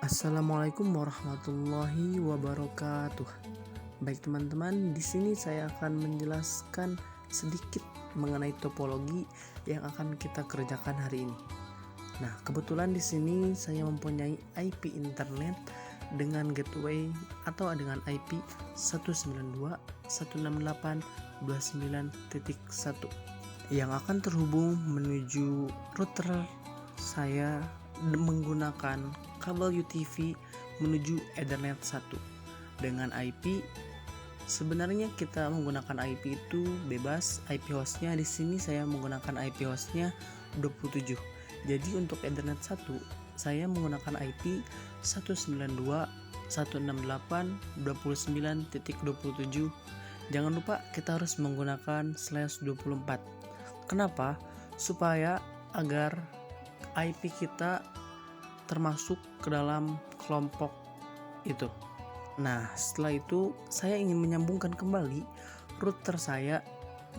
Assalamualaikum warahmatullahi wabarakatuh. Baik teman-teman, di sini saya akan menjelaskan sedikit mengenai topologi yang akan kita kerjakan hari ini. Nah, kebetulan di sini saya mempunyai IP internet dengan gateway atau dengan IP 192.168.29.1 yang akan terhubung menuju router saya menggunakan kabel UTV menuju Ethernet 1 dengan IP. Sebenarnya kita menggunakan IP itu bebas. IP hostnya di sini saya menggunakan IP hostnya 27. Jadi untuk Ethernet 1 saya menggunakan IP 192.168.29.27. Jangan lupa kita harus menggunakan /24. Kenapa? Supaya agar IP kita termasuk ke dalam kelompok itu. Nah, setelah itu saya ingin menyambungkan kembali router saya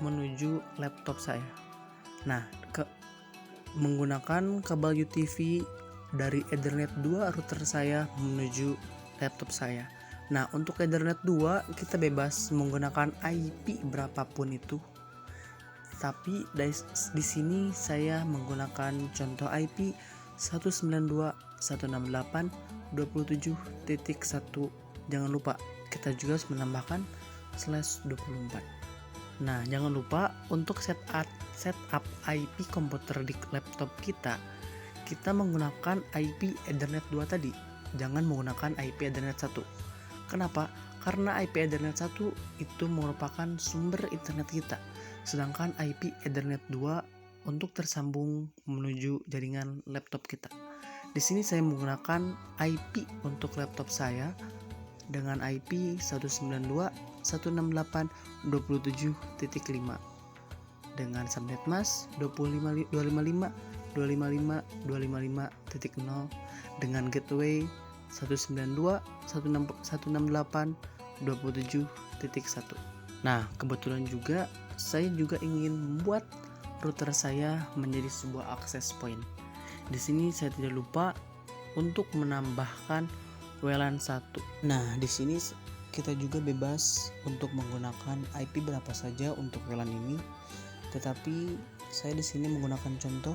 menuju laptop saya. Nah, menggunakan kabel UTV dari Ethernet 2 router saya menuju laptop saya. Nah, untuk Ethernet 2 kita bebas menggunakan IP berapapun itu. Tapi di sini saya menggunakan contoh IP 192.168.27.1. Jangan lupa kita juga harus menambahkan /24. Nah, jangan lupa untuk setup IP komputer di laptop kita menggunakan IP Ethernet 2 tadi. Jangan menggunakan IP Ethernet 1. Kenapa? Karena IP Ethernet 1 itu merupakan sumber internet kita. Sedangkan IP Ethernet 2 untuk tersambung menuju jaringan laptop kita. Di sini saya menggunakan IP untuk laptop saya dengan IP 192.168.27.5 dengan subnet mask 255.255.255.0 dengan gateway 192.168.27.1. Nah, kebetulan juga saya juga ingin membuat router saya menjadi sebuah access point. Di sini saya tidak lupa untuk menambahkan WLAN 1. Nah, di sini kita juga bebas untuk menggunakan IP berapa saja untuk WLAN ini. Tetapi saya di sini menggunakan contoh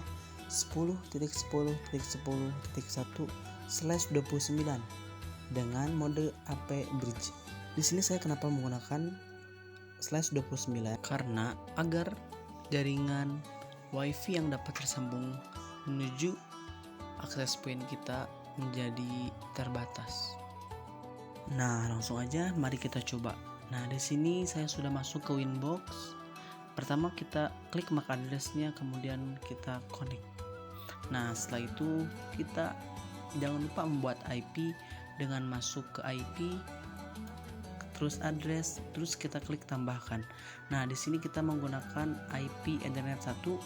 10.10.10.1/29 dengan mode AP bridge. Di sini saya kenapa menggunakan /29 karena agar jaringan WiFi yang dapat tersambung menuju access point kita menjadi terbatas. Nah, langsung aja mari kita coba. Nah, di sini saya sudah masuk ke Winbox. Pertama kita klik MAC address-nya, kemudian kita connect. Nah, setelah itu kita jangan lupa membuat IP dengan masuk ke IP, terus address, terus kita klik tambahkan. Nah, di sini kita menggunakan IP Ethernet 1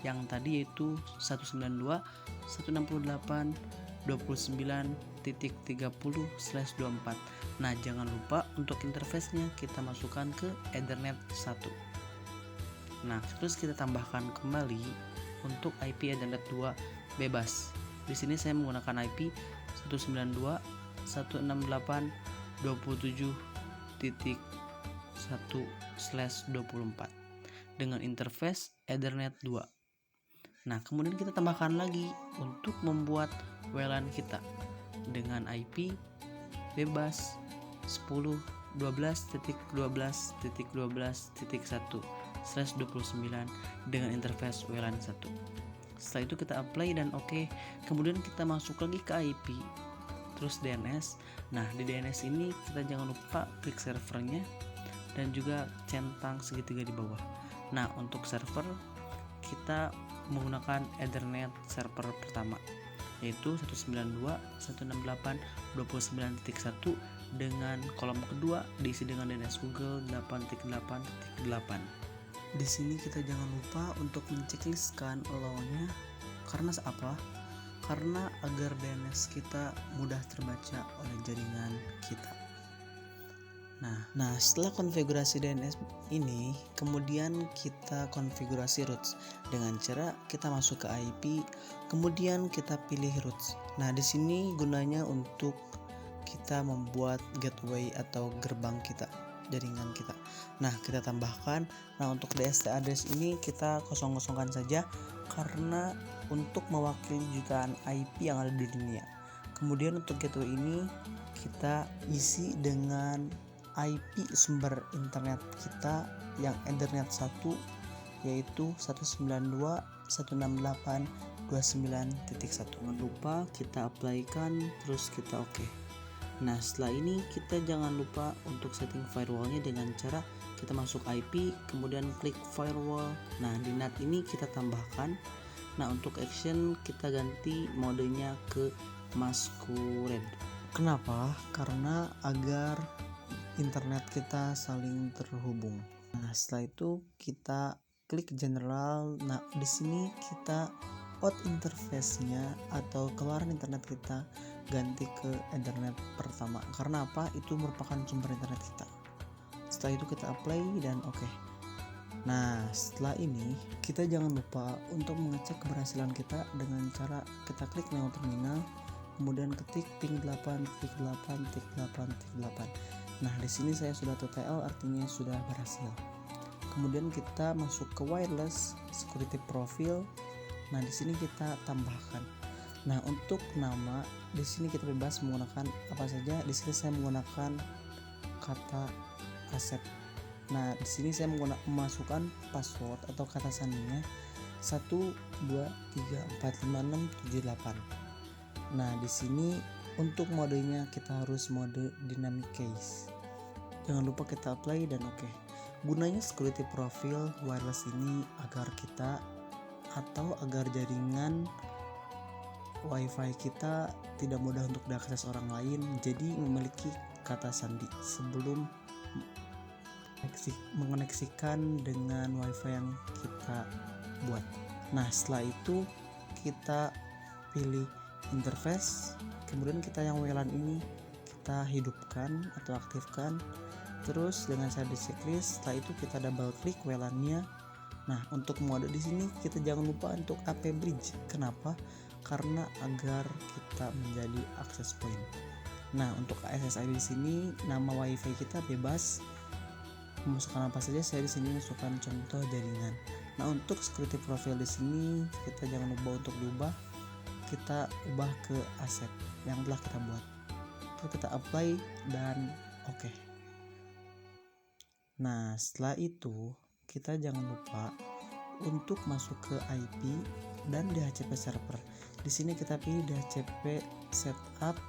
yang tadi yaitu 192.168.29.30/24. Nah, jangan lupa untuk interface-nya kita masukkan ke Ethernet 1. Nah, terus kita tambahkan kembali untuk IP Ethernet 2 bebas. Di sini saya menggunakan IP 192.168.27.1/24 dengan interface Ethernet 2. Nah, kemudian kita tambahkan lagi untuk membuat WLAN kita dengan IP bebas 10.12.12.12.1/29 dengan interface WLAN 1. Setelah itu kita apply dan oke. Kemudian kita masuk lagi ke IP, terus DNS. Nah, di DNS ini kita jangan lupa klik servernya dan juga centang segitiga di bawah. Nah, untuk server kita menggunakan Ethernet server pertama yaitu 192.168.29.1 dengan kolom kedua diisi dengan DNS Google 8.8.8. Di sini kita jangan lupa untuk mencekliskan allow-nya. Karena apa? Karena agar DNS kita mudah terbaca oleh jaringan kita. Nah, setelah konfigurasi DNS ini, kemudian kita konfigurasi routes dengan cara kita masuk ke IP, kemudian kita pilih routes. Nah, di sini gunanya untuk kita membuat gateway atau gerbang kita, jaringan kita. Nah, kita tambahkan. Nah, untuk DST address ini kita kosong-kosongkan saja karena untuk mewakili jutaan IP yang ada di dunia. Kemudian untuk gateway ini kita isi dengan IP sumber internet kita yang Ethernet 1, yaitu 192.168.29.1. Jangan lupa kita apply-kan, terus kita oke. Nah, setelah ini kita jangan lupa untuk setting firewallnya dengan cara kita masuk IP, kemudian klik firewall. Nah, di NAT ini kita tambahkan. Nah, untuk action kita ganti modenya ke masquerade. Kenapa? Karena agar internet kita saling terhubung. Nah, setelah itu kita klik general. Nah, di sini kita out interface-nya atau keluaran internet kita ganti ke internet pertama. Karena apa? Itu merupakan sumber internet kita. Setelah itu kita apply dan oke. Nah, setelah ini kita jangan lupa untuk mengecek keberhasilan kita dengan cara kita klik neo terminal, kemudian ketik ping 8, tik 8, tik 8, tik 8. Nah, di sini saya sudah TTL, artinya sudah berhasil. Kemudian kita masuk ke wireless security profile. Nah, di sini kita tambahkan. Nah, untuk nama di sini kita bebas menggunakan apa saja. Di sini saya menggunakan kata asep. Nah, di sini saya memasukkan password atau kata sandinya 123456778. Nah, di sini untuk modenya kita harus mode dynamic case. Jangan lupa kita apply dan oke. Gunanya security profile wireless ini agar kita atau agar jaringan wifi kita tidak mudah untuk diakses orang lain, jadi memiliki kata sandi sebelum mengoneksikan dengan wifi yang kita buat. Nah, setelah itu kita pilih interface, kemudian kita yang WLAN ini kita hidupkan atau aktifkan, terus dengan cara di checklist. Setelah itu kita double klik WLAN-nya. Nah, untuk mode di sini kita jangan lupa untuk AP bridge. Kenapa? Karena agar kita menjadi access point. Nah, untuk SSID di sini nama WiFi kita bebas memasukkan apa saja. Saya di sini masukkan contoh jaringan. Nah, untuk security profile di sini kita jangan lupa untuk diubah. Kita ubah ke aset yang telah kita buat. Terus kita apply dan oke. Nah, setelah itu kita jangan lupa untuk masuk ke IP dan DHCP server. Di sini kita pilih DHCP setup.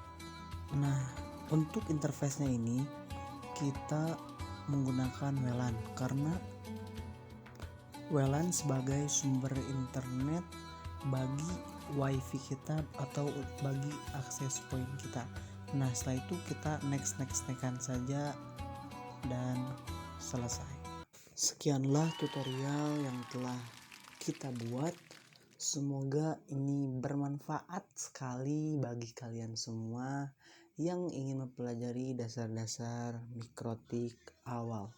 Nah, untuk interface-nya ini kita menggunakan WLAN karena WLAN sebagai sumber internet bagi WiFi kita atau bagi akses point kita. Nah, setelah itu kita next saja dan selesai. Sekianlah tutorial yang telah kita buat. Semoga ini bermanfaat sekali bagi kalian semua yang ingin mempelajari dasar-dasar mikrotik awal.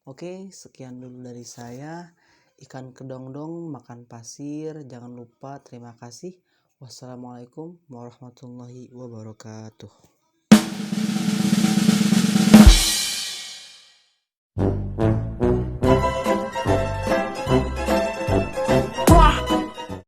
Oke, sekian dulu dari saya. Ikan kedongdong makan pasir. Jangan lupa. Terima kasih. Wassalamualaikum warahmatullahi wabarakatuh.